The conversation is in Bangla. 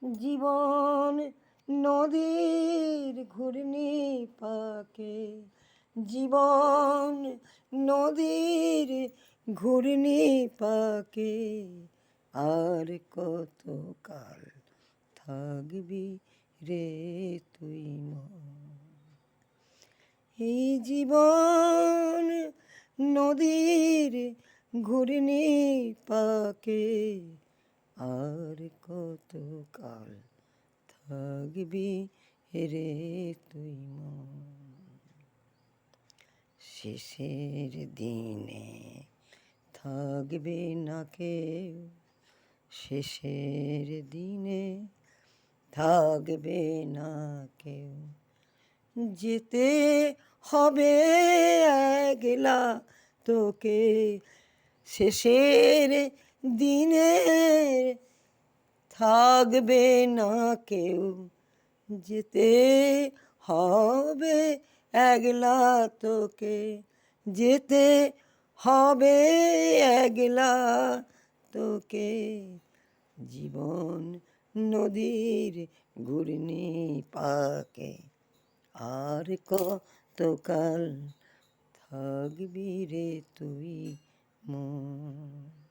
জীবন নদীর ঘূর্ণি পাকে, জীবন নদীর ঘূর্ণি পাকে, আর কতকাল থাকবি রে তুই মন। এই জীবন নদীর ঘূর্ণি পাকে, আর কতকাল থাকবি রে তুই মন। শেষের দিনে থাকবে না কেউ, শেষের দিনে থাকবে না কেউ, যেতে হবে একলা তোকে। শেষের দিনে থাকবে না কেউ, যেতে হবে একলা তোকে, যেতে হবে একলা তোকে। জীবন নদীর ঘূর্ণি পাকে, আর কতকাল থাকবি রে তুই মন।